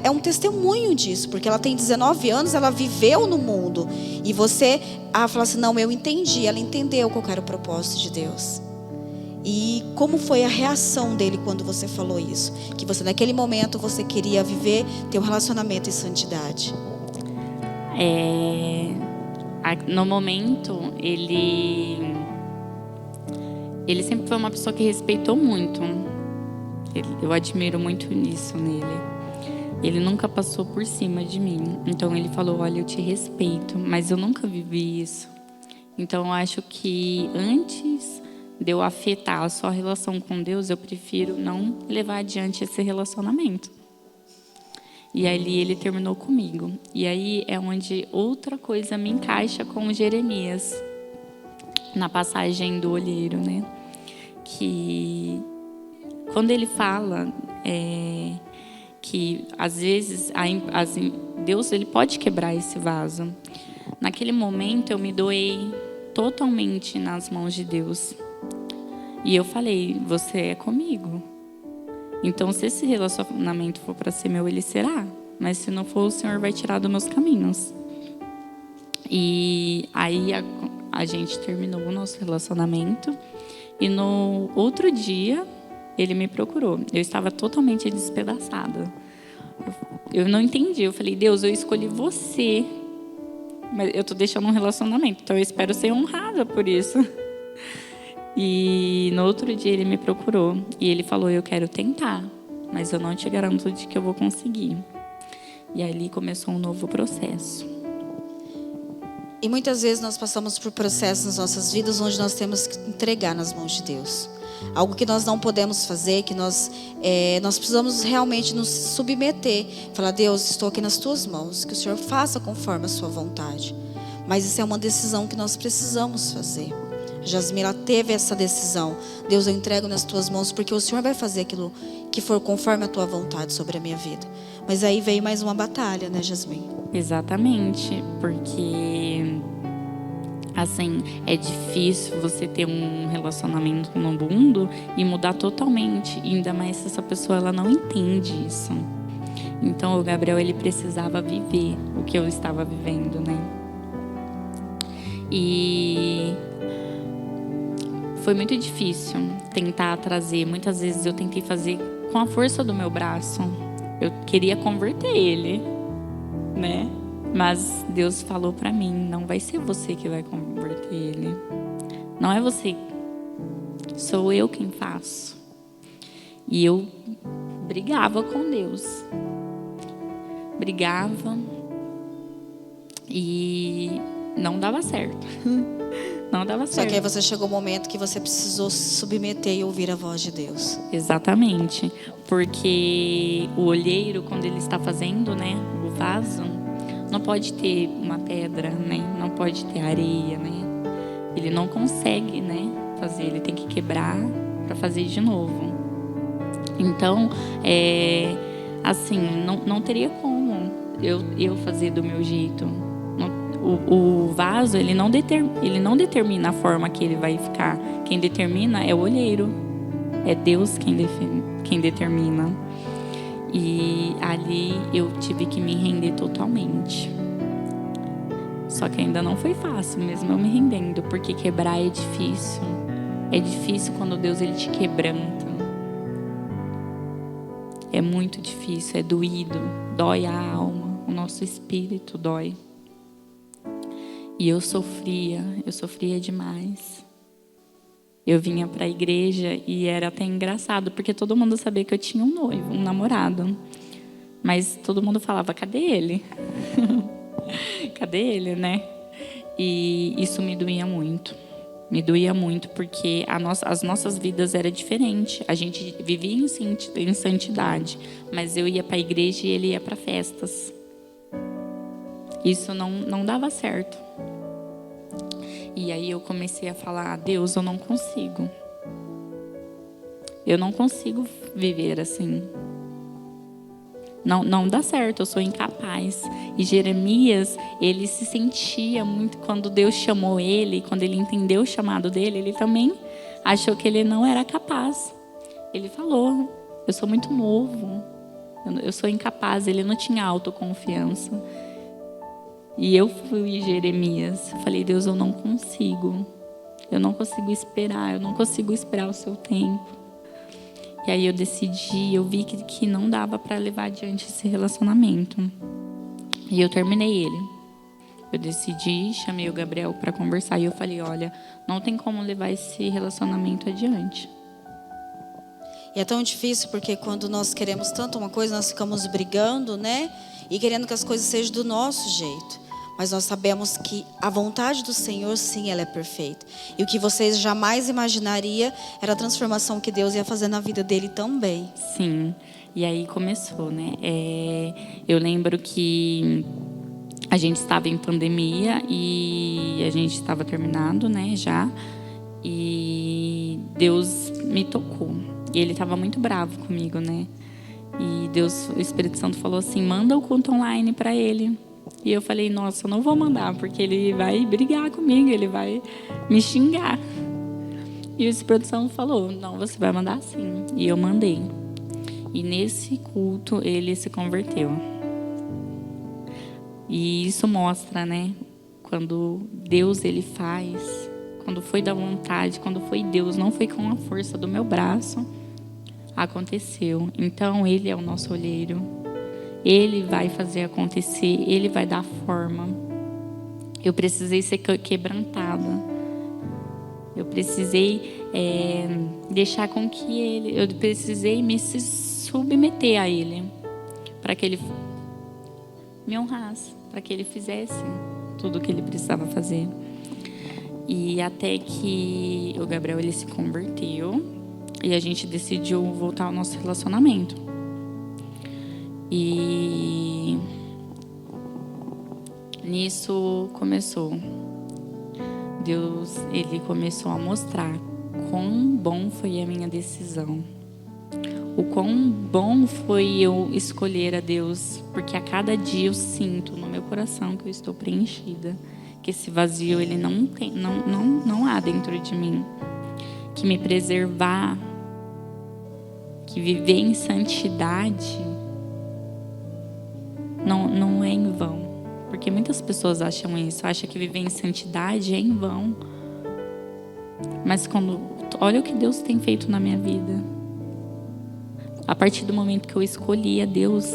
Speaker 2: é um testemunho disso, porque ela tem 19 anos, ela viveu no mundo. E você fala assim, não, eu entendi. Ela entendeu qual era o propósito de Deus. E como foi a reação dele quando você falou isso? Que você naquele momento você queria viver, ter um relacionamento em santidade.
Speaker 3: No momento, ele sempre foi uma pessoa que respeitou muito. Eu admiro muito isso nele. Ele nunca passou por cima de mim. Então ele falou, olha, eu te respeito, mas eu nunca vivi isso. Então eu acho que antes de eu afetar a sua relação com Deus, eu prefiro não levar adiante esse relacionamento. E ali ele terminou comigo. E aí é onde outra coisa me encaixa com Jeremias, na passagem do olheiro, né? Que quando ele fala que às vezes Deus ele pode quebrar esse vaso. Naquele momento eu me doei totalmente nas mãos de Deus. E eu falei, você é comigo. Então, se esse relacionamento for para ser meu, ele será. Mas se não for, o Senhor vai tirar dos meus caminhos. E aí a gente terminou o nosso relacionamento. E no outro dia, ele me procurou. Eu estava totalmente despedaçada. Eu não entendi. Eu falei, Deus, eu escolhi você. Mas eu estou deixando um relacionamento. Então, eu espero ser honrada por isso. E no outro dia ele me procurou e ele falou, eu quero tentar, mas eu não te garanto de que eu vou conseguir. E ali começou um novo processo.
Speaker 2: E muitas vezes nós passamos por processos nas nossas vidas onde nós temos que entregar nas mãos de Deus. Algo que nós não podemos fazer, que nós precisamos realmente nos submeter. Falar, Deus, estou aqui nas tuas mãos, que o Senhor faça conforme a sua vontade. Mas isso é uma decisão que nós precisamos fazer. Jasmila teve essa decisão. Deus, eu entrego nas tuas mãos, porque o Senhor vai fazer aquilo que for conforme a tua vontade sobre a minha vida. Mas aí veio mais uma batalha, né, Jasmine?
Speaker 3: Exatamente, porque assim, é difícil você ter um relacionamento no mundo e mudar totalmente, ainda mais se essa pessoa ela não entende isso. Então o Gabriel ele precisava viver o que eu estava vivendo, né? E foi muito difícil tentar trazer. Muitas vezes eu tentei fazer com a força do meu braço. Eu queria converter ele, né? Mas Deus falou para mim, não vai ser você que vai converter ele. Não é você. Sou eu quem faço. E eu brigava com Deus. Brigava. E não dava certo. Não dava certo.
Speaker 2: Só que aí você chegou o momento que você precisou se submeter e ouvir a voz de Deus.
Speaker 3: Exatamente. Porque o olheiro, quando ele está fazendo, né, o vaso, não pode ter uma pedra, né? Não pode ter areia, né? Ele não consegue, né, fazer. Ele tem que quebrar para fazer de novo. Então, assim, não teria como eu fazer do meu jeito. O vaso, ele não determina a forma que ele vai ficar. Quem determina é o olheiro. É Deus quem determina. E ali eu tive que me render totalmente. Só que ainda não foi fácil, mesmo eu me rendendo. Porque quebrar é difícil. É difícil quando Deus ele te quebranta. É muito difícil, é doído. Dói a alma, o nosso espírito dói. E eu sofria demais. Eu vinha para a igreja e era até engraçado, porque todo mundo sabia que eu tinha um noivo, um namorado. Mas todo mundo falava, cadê ele? Cadê ele, né? E isso me doía muito. Me doía muito, porque as nossas vidas eram diferentes. A gente vivia em santidade, mas eu ia para a igreja e ele ia para festas. Isso não dava certo. E aí eu comecei a falar, Deus, eu não consigo. Eu não consigo viver assim. Não dá certo, eu sou incapaz. E Jeremias, ele se sentia muito, quando Deus chamou ele, quando ele entendeu o chamado dele, ele também achou que ele não era capaz. Ele falou, eu sou muito novo, Eu sou incapaz. Ele não tinha autoconfiança. E eu fui Jeremias. Falei, Deus, eu não consigo. Eu não consigo esperar. Eu não consigo esperar o seu tempo. E aí eu decidi, eu vi que não dava para levar adiante esse relacionamento. E eu terminei ele. Eu decidi, chamei o Gabriel para conversar. E eu falei, olha, não tem como levar esse relacionamento adiante.
Speaker 2: E é tão difícil porque quando nós queremos tanto uma coisa, nós ficamos brigando, né? E querendo que as coisas sejam do nosso jeito. Mas nós sabemos que a vontade do Senhor, sim, ela é perfeita. E o que vocês jamais imaginaria era a transformação que Deus ia fazer na vida dele também.
Speaker 3: Sim, e aí começou, né? Eu lembro que a gente estava em pandemia e a gente estava terminado, né, já. E Deus me tocou. E ele estava muito bravo comigo, né? E Deus, o Espírito Santo falou assim, manda o culto online para ele. E eu falei, nossa, eu não vou mandar, porque ele vai brigar comigo, ele vai me xingar. E o Espírito Santo falou, não, você vai mandar sim. E eu mandei. E nesse culto ele se converteu. E isso mostra, né? Quando Deus ele faz, quando foi da vontade, quando foi Deus, não foi com a força do meu braço, aconteceu. Então ele é o nosso olheiro. Ele vai fazer acontecer, ele vai dar forma. Eu precisei ser quebrantada. Eu precisei deixar com que ele... Eu precisei me submeter a ele. Para que ele me honrasse. Para que ele fizesse tudo o que ele precisava fazer. E até que o Gabriel ele se converteu. E a gente decidiu voltar ao nosso relacionamento. E nisso começou. Deus, ele começou a mostrar quão bom foi a minha decisão. O quão bom foi eu escolher a Deus, porque a cada dia eu sinto no meu coração que eu estou preenchida, que esse vazio ele não há dentro de mim, que me preservar, que viver em santidade não é em vão. Porque muitas pessoas acham isso. Acham que viver em santidade é em vão. Mas olha o que Deus tem feito na minha vida. A partir do momento que eu escolhi a Deus,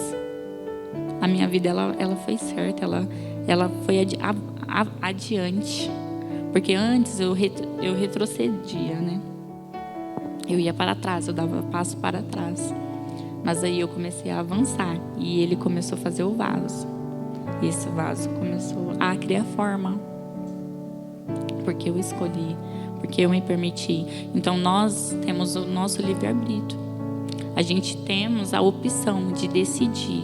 Speaker 3: a minha vida ela foi certa. Ela foi adiante. Porque antes eu retrocedia, né? Eu ia para trás, eu dava passo para trás. Mas aí eu comecei a avançar e ele começou a fazer o vaso. E esse vaso começou a criar forma. Porque eu escolhi, porque eu me permiti. Então nós temos o nosso livre-arbítrio. A gente temos a opção de decidir.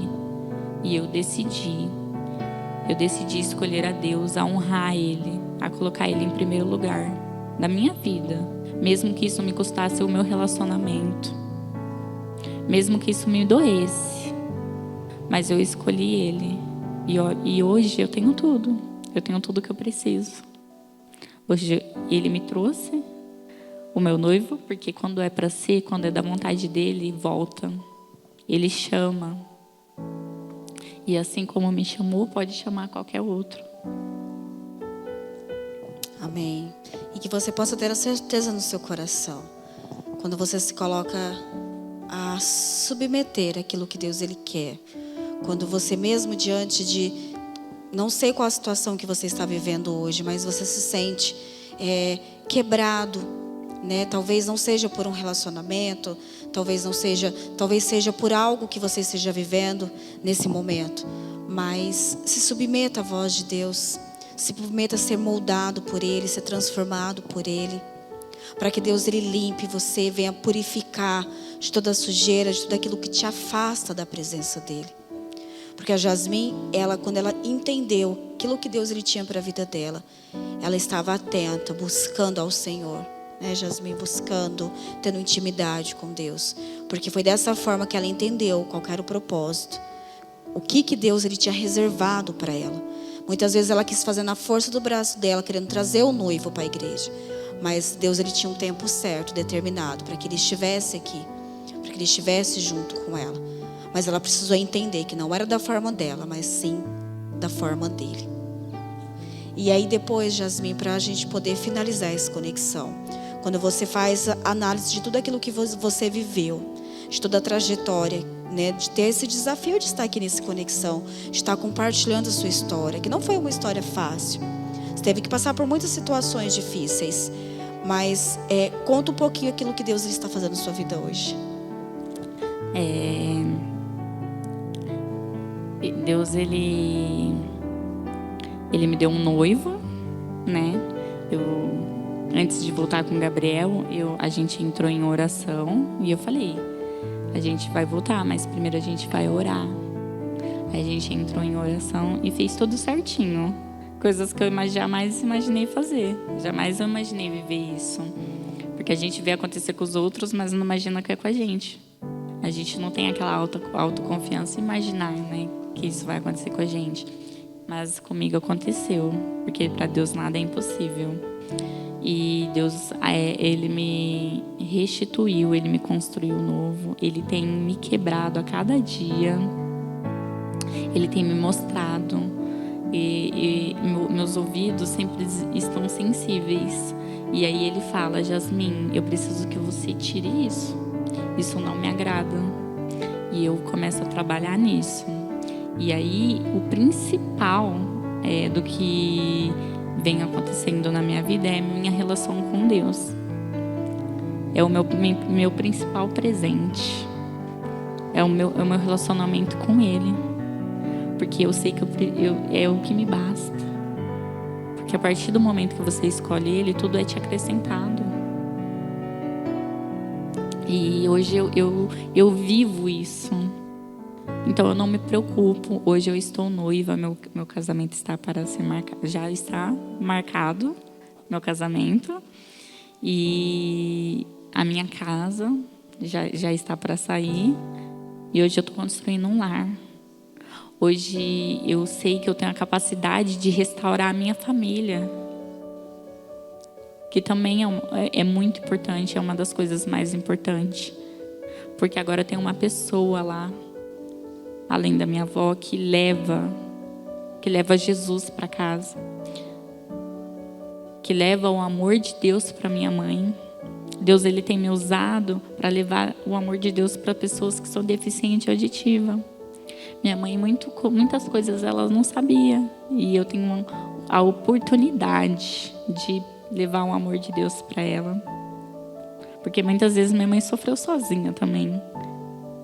Speaker 3: E eu decidi. Eu decidi escolher a Deus, a honrar Ele, a colocar Ele em primeiro lugar da minha vida. Mesmo que isso me custasse o meu relacionamento. Mesmo que isso me doesse. Mas eu escolhi Ele. E hoje eu tenho tudo. Eu tenho tudo que eu preciso. Hoje Ele me trouxe o meu noivo. Porque quando é para ser, quando é da vontade dEle, volta. Ele chama. E assim como me chamou, pode chamar qualquer outro.
Speaker 2: Amém. E que você possa ter a certeza no seu coração. Quando você se coloca a submeter aquilo que Deus Ele quer. Quando você mesmo diante de... Não sei qual a situação que você está vivendo hoje, mas você se sente quebrado, né? Talvez não seja por um relacionamento, talvez seja por algo que você esteja vivendo nesse momento. Mas se submeta à voz de Deus. Se submeta a ser moldado por Ele, ser transformado por Ele. Para que Deus Ele limpe você, venha purificar de toda a sujeira, de tudo aquilo que te afasta da presença dEle. Porque a Jasmine, quando ela entendeu aquilo que Deus Ele tinha para a vida dela, ela estava atenta, buscando ao Senhor. Né, Jasmine? Buscando, tendo intimidade com Deus. Porque foi dessa forma que ela entendeu qual era o propósito. O que Deus Ele tinha reservado para ela. Muitas vezes ela quis fazer na força do braço dela, querendo trazer o noivo para a igreja. Mas Deus Ele tinha um tempo certo, determinado, para que ele estivesse aqui. Para que ele estivesse junto com ela. Mas ela precisou entender que não era da forma dela, mas sim da forma dele. E aí depois, Jasmin, para a gente poder finalizar essa conexão, quando você faz a análise de tudo aquilo que você viveu, de toda a trajetória, né, de ter esse desafio de estar aqui nessa conexão, de estar compartilhando a sua história, que não foi uma história fácil. Você teve que passar por muitas situações difíceis, mas conta um pouquinho aquilo que Deus está fazendo na sua vida hoje.
Speaker 3: Deus, ele me deu um noivo, né? Antes de voltar com o Gabriel, a gente entrou em oração e eu falei, a gente vai voltar, mas primeiro a gente vai orar. Aí a gente entrou em oração e fez tudo certinho. Coisas que eu jamais imaginei fazer. Jamais eu imaginei viver isso. Porque a gente vê acontecer com os outros, mas não imagina que é com a gente. A gente não tem aquela autoconfiança em imaginar, né, que isso vai acontecer com a gente. Mas comigo aconteceu, porque para Deus nada é impossível. E Deus, Ele me restituiu, Ele me construiu novo. Ele tem me quebrado a cada dia. Ele tem me mostrado. E meus ouvidos sempre estão sensíveis. E aí Ele fala, Jasmin, eu preciso que você tire isso. Isso não me agrada. E eu começo a trabalhar nisso. E aí, o principal do que vem acontecendo na minha vida é a minha relação com Deus. É o meu principal presente. É o meu relacionamento com Ele. Porque eu sei que é o que me basta. Porque a partir do momento que você escolhe Ele, tudo é te acrescentado. E hoje eu vivo isso. Então eu não me preocupo. Hoje eu estou noiva, meu casamento está para ser marcado. Já está marcado meu casamento. E a minha casa já está para sair. E hoje eu estou construindo um lar. Hoje eu sei que eu tenho a capacidade de restaurar a minha família. Que também é muito importante, é uma das coisas mais importantes. Porque agora tem uma pessoa lá, além da minha avó, que leva Jesus para casa. Que leva o amor de Deus para minha mãe. Deus, Ele tem me usado para levar o amor de Deus para pessoas que são deficientes auditiva. Minha mãe, muitas coisas ela não sabia. E eu tenho a oportunidade de levar o amor de Deus para ela. Porque muitas vezes minha mãe sofreu sozinha também.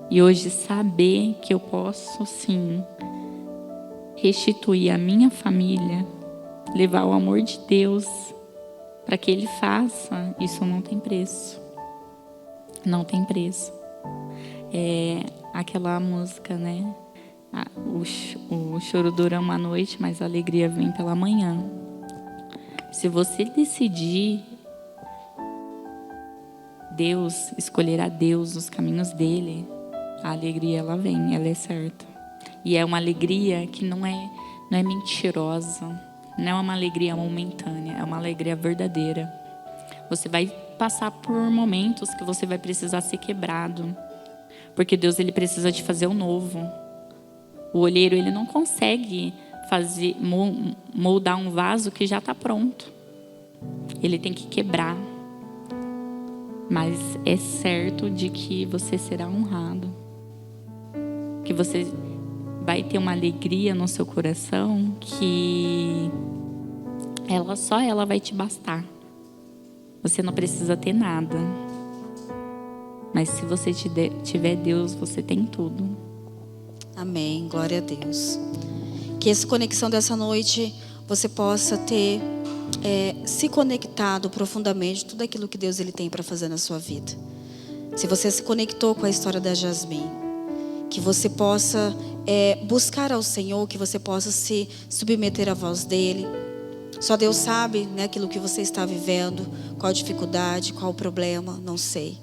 Speaker 3: E hoje saber que eu posso, sim, restituir a minha família, levar o amor de Deus para que Ele faça, isso não tem preço. Não tem preço. É aquela música, né? O choro dura uma noite, mas a alegria vem pela manhã. Se você decidir escolher a Deus, os caminhos dele, a alegria ela vem, ela é certa. E é uma alegria que não é mentirosa, não é uma alegria momentânea, é uma alegria verdadeira. Você vai passar por momentos que você vai precisar ser quebrado, porque Deus ele precisa te fazer o novo. O olheiro ele não consegue moldar um vaso que já está pronto. Ele tem que quebrar. Mas é certo de que você será honrado. Que você vai ter uma alegria no seu coração que só ela vai te bastar. Você não precisa ter nada. Mas se você tiver Deus, você tem tudo.
Speaker 2: Amém, glória a Deus. Que essa conexão dessa noite você possa ter se conectado profundamente com tudo aquilo que Deus ele tem para fazer na sua vida. Se você se conectou com a história da Jasmin, que você possa buscar ao Senhor, que você possa se submeter à voz dele. Só Deus sabe, né, aquilo que você está vivendo, qual a dificuldade, qual o problema, não sei.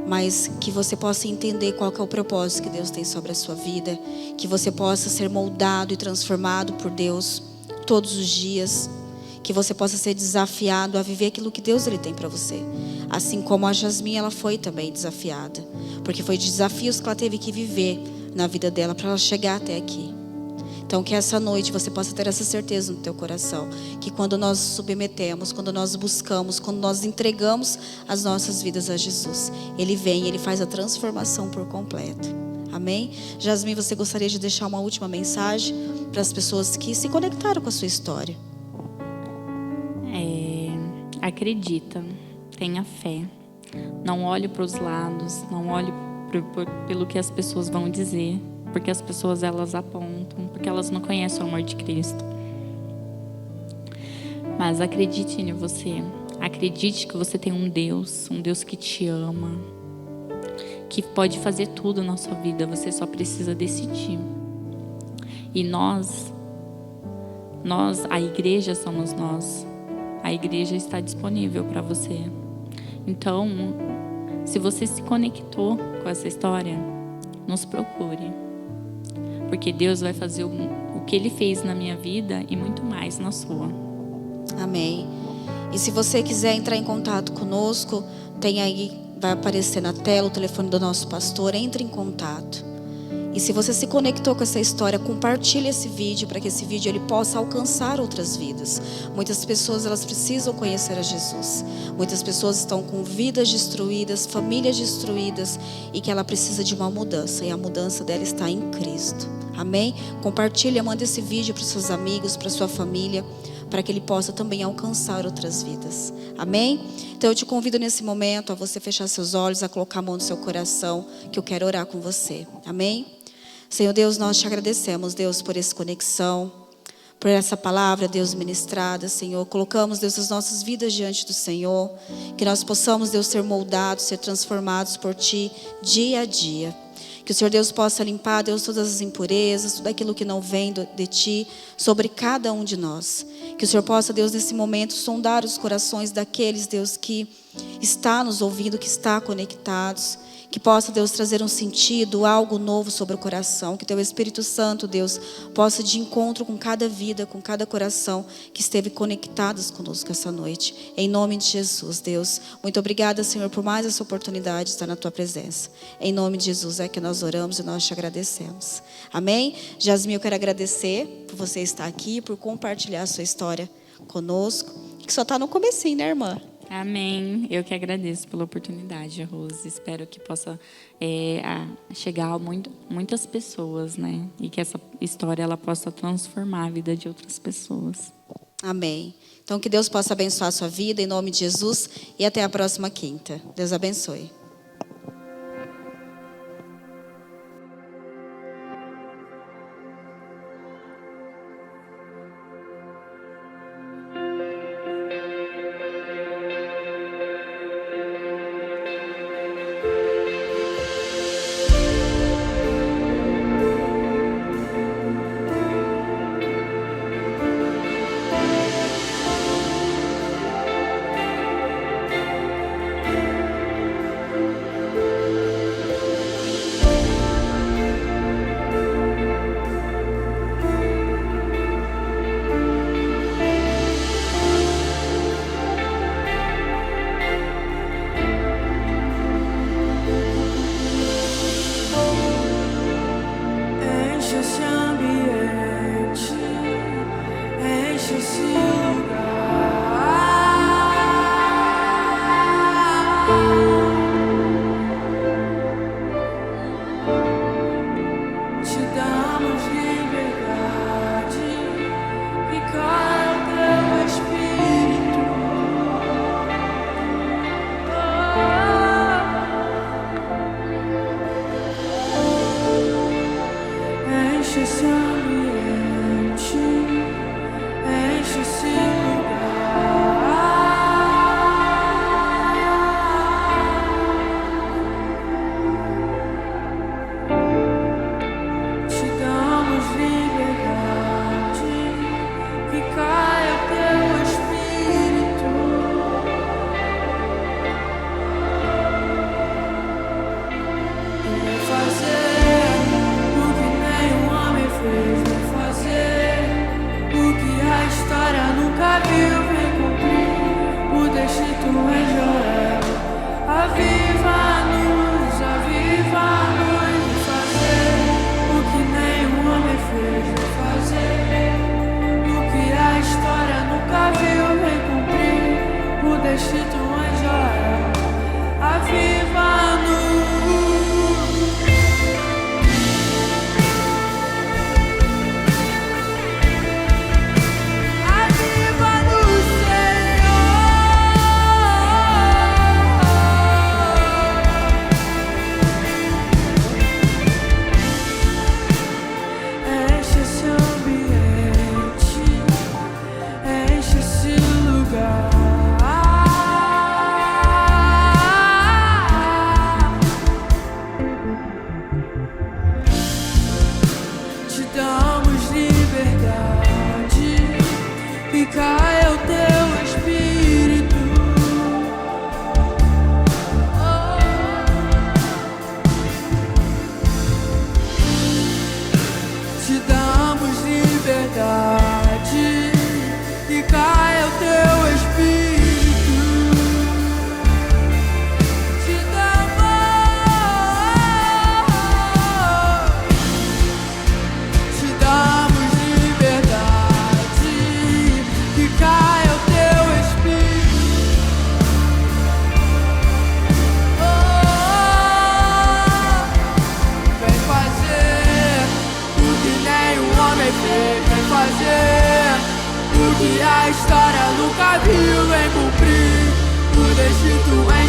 Speaker 2: Mas que você possa entender qual que é o propósito que Deus tem sobre a sua vida, que você possa ser moldado e transformado por Deus todos os dias, que você possa ser desafiado a viver aquilo que Deus ele tem para você. Assim como a Jasmine, ela foi também desafiada, porque foi desafios que ela teve que viver na vida dela para ela chegar até aqui. Então que essa noite você possa ter essa certeza no teu coração, que quando nós submetemos, quando nós buscamos, quando nós entregamos as nossas vidas a Jesus, Ele vem, Ele faz a transformação por completo. Amém? Jasmine, você gostaria de deixar uma última mensagem para as pessoas que se conectaram com a sua história?
Speaker 3: Acredita, tenha fé. Não olhe para os lados, não olhe pelo que as pessoas vão dizer, porque as pessoas elas apontam, porque elas não conhecem o amor de Cristo. Mas acredite em você. Acredite que você tem um Deus que te ama, que pode fazer tudo na sua vida. Você só precisa decidir. E nós, a igreja somos nós. A igreja está disponível para você. Então, se você se conectou com essa história, nos procure. Porque Deus vai fazer o que Ele fez na minha vida e muito mais na sua.
Speaker 2: Amém. E se você quiser entrar em contato conosco, tem aí, vai aparecer na tela o telefone do nosso pastor. Entre em contato. E se você se conectou com essa história, compartilhe esse vídeo para que esse vídeo ele possa alcançar outras vidas. Muitas pessoas elas precisam conhecer a Jesus. Muitas pessoas estão com vidas destruídas, famílias destruídas e que ela precisa de uma mudança. E a mudança dela está em Cristo. Amém? Compartilhe, manda esse vídeo para os seus amigos, para a sua família, para que ele possa também alcançar outras vidas. Amém? Então eu te convido nesse momento a você fechar seus olhos, a colocar a mão no seu coração, que eu quero orar com você. Amém? Senhor Deus, nós te agradecemos, Deus, por essa conexão, por essa palavra, Deus, ministrada, Senhor. Colocamos, Deus, as nossas vidas diante do Senhor, que nós possamos, Deus, ser moldados, ser transformados por Ti dia a dia. Que o Senhor Deus possa limpar, Deus, todas as impurezas, tudo aquilo que não vem de Ti, sobre cada um de nós. Que o Senhor possa, Deus, nesse momento, sondar os corações daqueles, Deus, que está nos ouvindo, que está conectados. Que possa, Deus, trazer um sentido, algo novo sobre o coração. Que Teu Espírito Santo, Deus, possa ir de encontro com cada vida, com cada coração que esteve conectados conosco essa noite. Em nome de Jesus, Deus. Muito obrigada, Senhor, por mais essa oportunidade de estar na Tua presença. Em nome de Jesus é que nós oramos e nós te agradecemos. Amém? Jasmine, eu quero agradecer por você estar aqui, por compartilhar a sua história conosco. Que só está no comecinho, né, irmã?
Speaker 3: Amém. Eu que agradeço pela oportunidade, Rose. Espero que possa chegar a muitas pessoas, né? E que essa história ela possa transformar a vida de outras pessoas.
Speaker 2: Amém. Então que Deus possa abençoar a sua vida em nome de Jesus e até a próxima quinta. Deus abençoe.
Speaker 1: História nunca nunca viu, vem cumprir o destino em Joel. Aviva-nos de fazer o que nenhum homem fez, de fazer o que a história nunca viu, vem cumprir o destino em Joel. Aviva-nos. Te damos liberdade e caia o teu espírito. Te damos liberdade e caia o teu espírito. Te damos liberdade e caia o teu espírito. Vem fazer o que nenhum homem fez, vem fazer o que a história nunca viu, vem cumprir o destino em